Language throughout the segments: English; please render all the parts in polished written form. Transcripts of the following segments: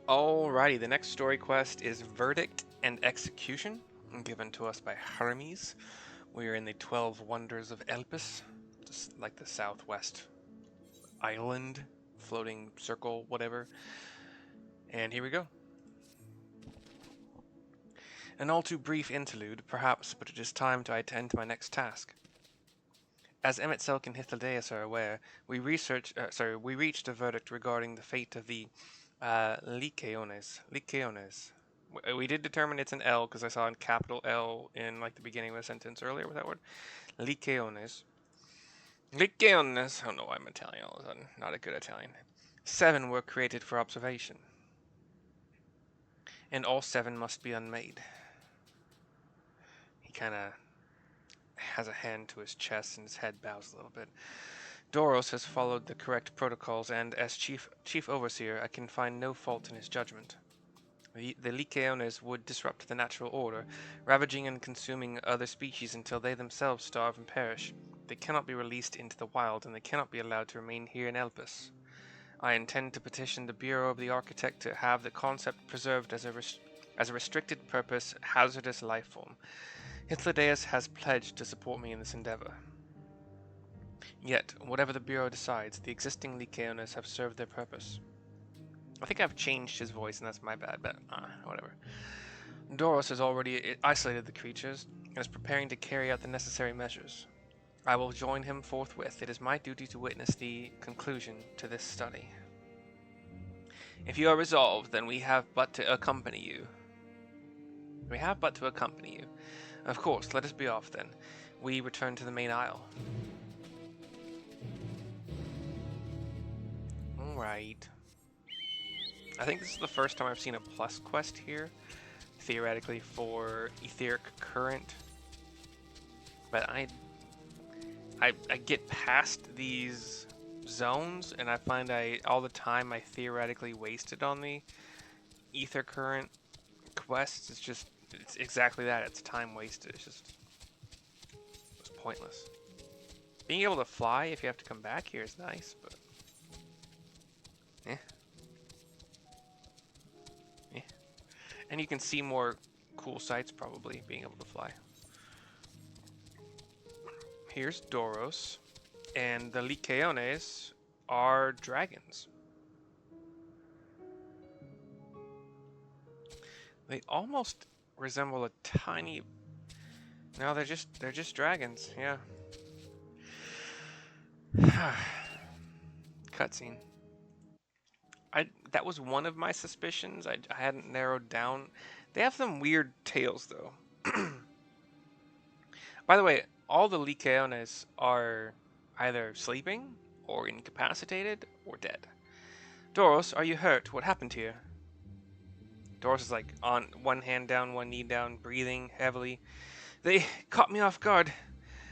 Alrighty, the next story quest is Verdict and Execution, given to us by Hermes. We are in the 12 Wonders of Elpis, just like the southwest island, floating circle, whatever. And here we go. An all too brief interlude, perhaps, but it is time to attend to my next task. As Emmett Selk and Hythlodaeus are aware, we reached a verdict regarding the fate of the Lykaones. Lykaones. We did determine it's an L because I saw a capital L in like the beginning of a sentence earlier with that word. Lykaones. Lykaones. I don't know why I'm Italian all of a sudden. Not a good Italian. 7 were created for observation, and all 7 must be unmade. He kind of has a hand to his chest and his head bows a little bit. Doros has followed the correct protocols, and as chief overseer, I can find no fault in his judgment. The Lykaones would disrupt the natural order, ravaging and consuming other species until they themselves starve and perish. They cannot be released into the wild, and they cannot be allowed to remain here in Elpis. I intend to petition the Bureau of the Architect to have the concept preserved as a restricted purpose, hazardous life form. Hythlodaeus has pledged to support me in this endeavor. Yet, whatever the Bureau decides, the existing Lykaones have served their purpose. I think I've changed his voice, and that's my bad, but whatever. Doros has already isolated the creatures, and is preparing to carry out the necessary measures. I will join him forthwith. It is my duty to witness the conclusion to this study. If you are resolved, then we have but to accompany you. We have but to accompany you. Of course, let us be off then. We return to the main isle. Alright. I think this is the first time I've seen a plus quest here, theoretically for etheric current. But I get past these zones, and I find all the time I theoretically wasted on the ether current quests. It's exactly that. It's time wasted. It's pointless. Being able to fly if you have to come back here is nice, but and you can see more cool sights probably being able to fly. Here's Doros, and the Lykaones are dragons. They almost resemble a tiny. No, they're just dragons. Yeah. Cutscene. That was one of my suspicions. I hadn't narrowed down. They have some weird tails, though. By the way, all the Lykaones are either sleeping, or incapacitated, or dead. Doros, are you hurt? What happened here? Doros is like on one hand down, one knee down, breathing heavily. They caught me off guard.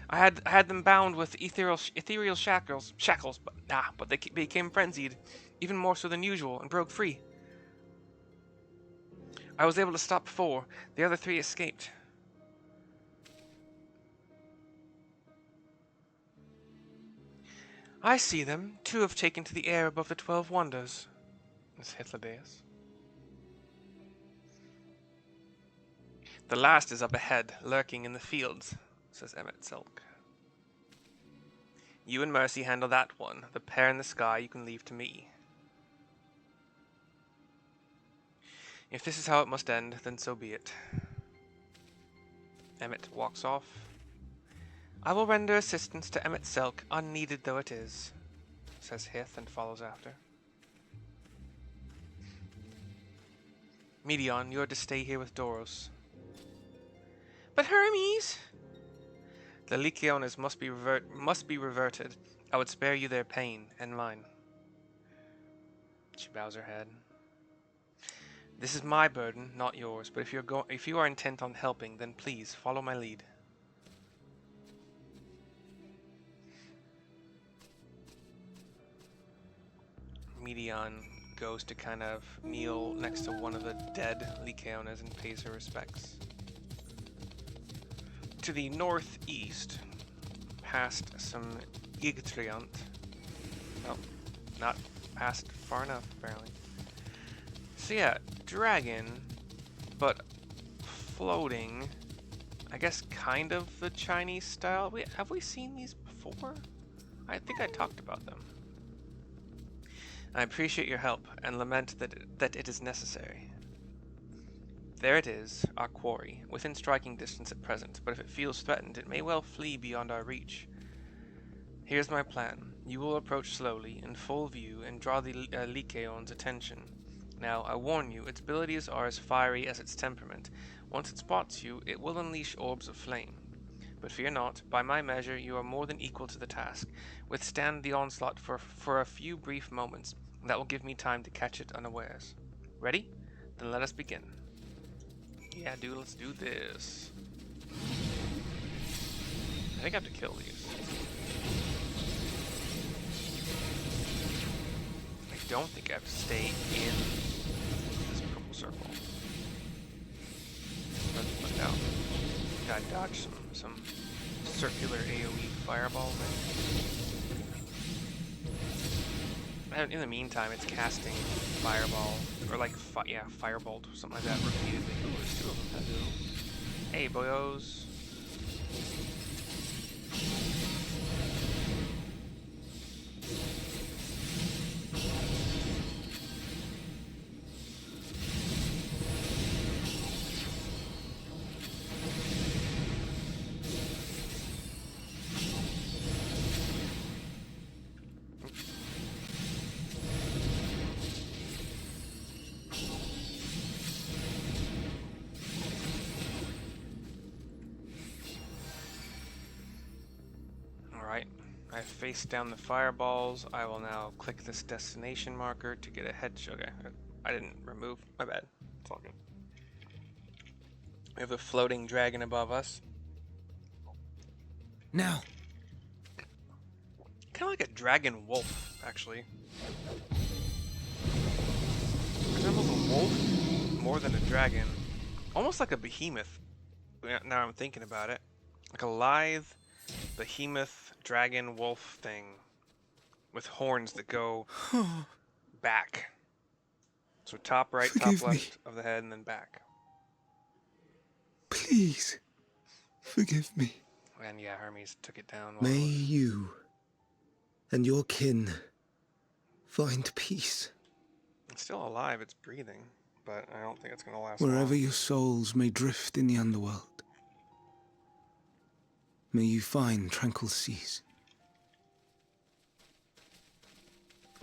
I had them bound with ethereal shackles, but they became frenzied, even more so than usual, and broke free. I was able to stop 4. The other 3 escaped. I see them. 2 have taken to the air above the 12 Wonders. It's Hythlodaeus. The last is up ahead, lurking in the fields, says Emmett Selk. You and Mercy handle that one. The pair in the sky you can leave to me. If this is how it must end, then so be it. Emmett walks off. I will render assistance to Emmett Selk, unneeded though it is, says Hyth and follows after. Medion, you are to stay here with Doros. But Hermes! The Lykaones must be reverted. I would spare you their pain, and mine. She bows her head. This is my burden, not yours, but if you are intent on helping, then please follow my lead. Medion goes to kind of kneel next to one of the dead Lykaones and pays her respects. To the northeast, past some Yggdrant. Oh, not past far enough, apparently. So yeah, dragon, but floating. I guess kind of the Chinese style. Have we seen these before? I think I talked about them. I appreciate your help and lament that it is necessary. There it is, our quarry, within striking distance at present, but if it feels threatened, it may well flee beyond our reach. Here's my plan. You will approach slowly, in full view, and draw the Lykaones' attention. Now, I warn you, its abilities are as fiery as its temperament. Once it spots you, it will unleash orbs of flame. But fear not, by my measure, you are more than equal to the task. Withstand the onslaught for a few brief moments. That will give me time to catch it unawares. Ready? Then let us begin. Yeah, dude, let's do this. I think I have to kill these. I don't think I have to stay in this purple circle. Let's look out. Gotta dodge some circular AoE fireball thing. In the meantime, it's casting fireball, or like, firebolt, or something like that repeatedly. Ooh, there's two of them. Hello. Hey, boyos. I faced down the fireballs. I will now click this destination marker to get a headshot. Okay, I didn't remove. My bad. It's all good. We have a floating dragon above us. Now. Kind of like a dragon wolf, actually. Resembles a wolf more than a dragon. Almost like a behemoth. Now I'm thinking about it. Like a lithe behemoth dragon wolf thing with horns that go back. So top right, top left of the head, and then back. Please, forgive me. And yeah, Hermes took it down. May you and your kin find peace. It's still alive, it's breathing, but I don't think it's going to last Wherever long. your souls may drift in the underworld, may you find tranquil seas.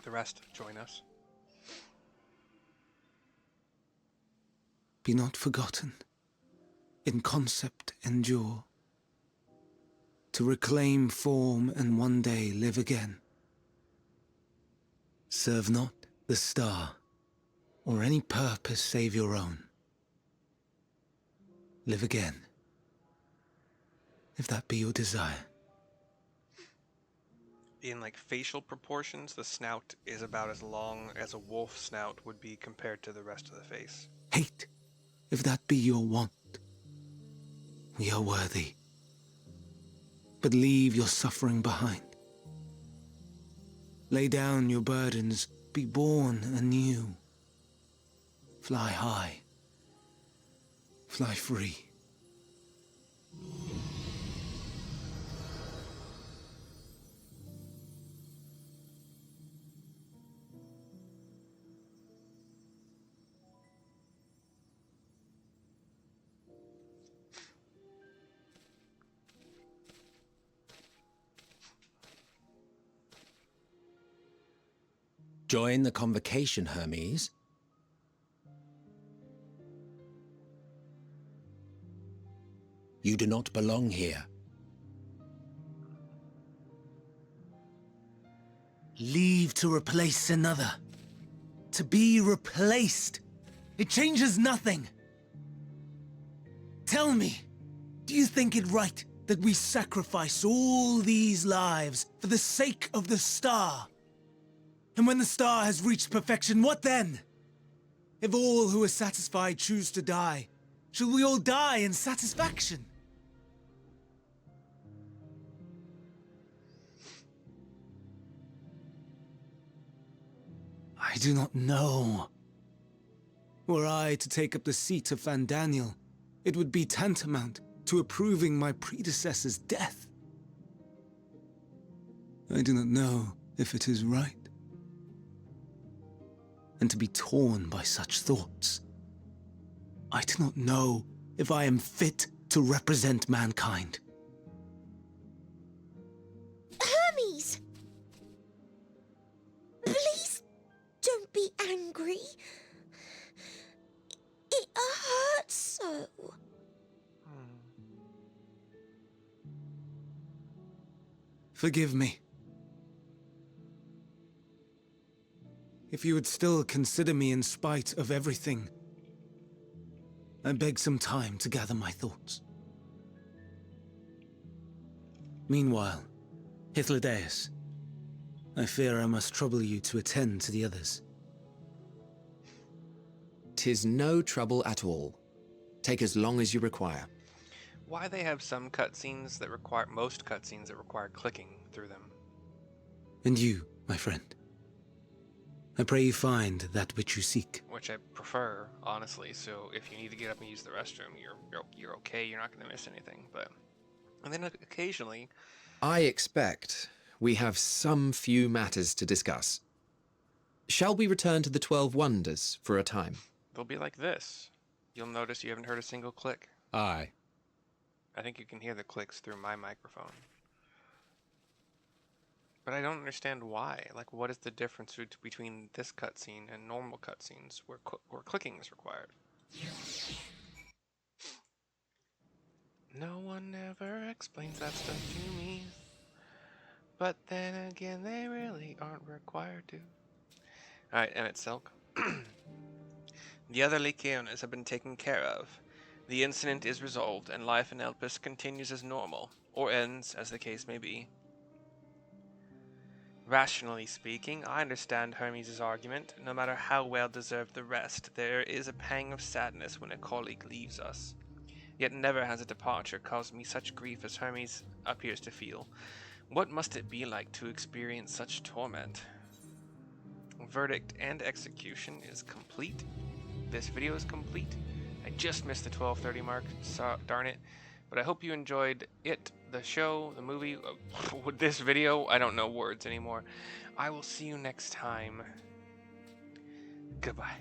The rest join us. Be not forgotten. In concept endure. To reclaim form and one day live again. Serve not the star, or any purpose save your own. Live again, if that be your desire. In like facial proportions, the snout is about as long as a wolf snout would be compared to the rest of the face. Hate, if that be your want. We are worthy. But leave your suffering behind. Lay down your burdens, be born anew. Fly high. Fly free. Join the convocation, Hermes. You do not belong here. Leave to replace another. To be replaced. It changes nothing. Tell me, do you think it right that we sacrifice all these lives for the sake of the star? And when the star has reached perfection, what then? If all who are satisfied choose to die, shall we all die in satisfaction? I do not know. Were I to take up the seat of Fandaniel, it would be tantamount to approving my predecessor's death. I do not know if it is right. And to be torn by such thoughts, I do not know if I am fit to represent mankind. Hermes! Please don't be angry. It hurts so. Forgive me. If you would still consider me in spite of everything, I beg some time to gather my thoughts. Meanwhile, Hythlodaeus, I fear I must trouble you to attend to the others. 'Tis no trouble at all. Take as long as you require. Why they have some cutscenes that require, most cutscenes that require clicking through them. And you, my friend, I pray you find that which you seek. Which I prefer, honestly. So if you need to get up and use the restroom, you're okay. You're not going to miss anything. And then occasionally, I expect we have some few matters to discuss. Shall we return to the 12 Wonders for a time? they'll be like this. You'll notice you haven't heard a single click. Aye. I think you can hear the clicks through my microphone. But I don't understand why. Like, what is the difference between this cutscene and normal cutscenes where clicking is required? No one ever explains that stuff to me. But then again, they really aren't required to. Alright, Emmett Silk. The other Lykaones have been taken care of. The incident is resolved, and life in Elpis continues as normal, or ends, as the case may be. Rationally speaking, I understand Hermes' argument. No matter how well-deserved the rest, there is a pang of sadness when a colleague leaves us. Yet never has a departure caused me such grief as Hermes appears to feel. What must it be like to experience such torment? Verdict and execution is complete. This video is complete. I just missed the 12:30 mark, so darn it. But I hope you enjoyed it, the show, the movie, this video. I don't know words anymore. I will see you next time. Goodbye.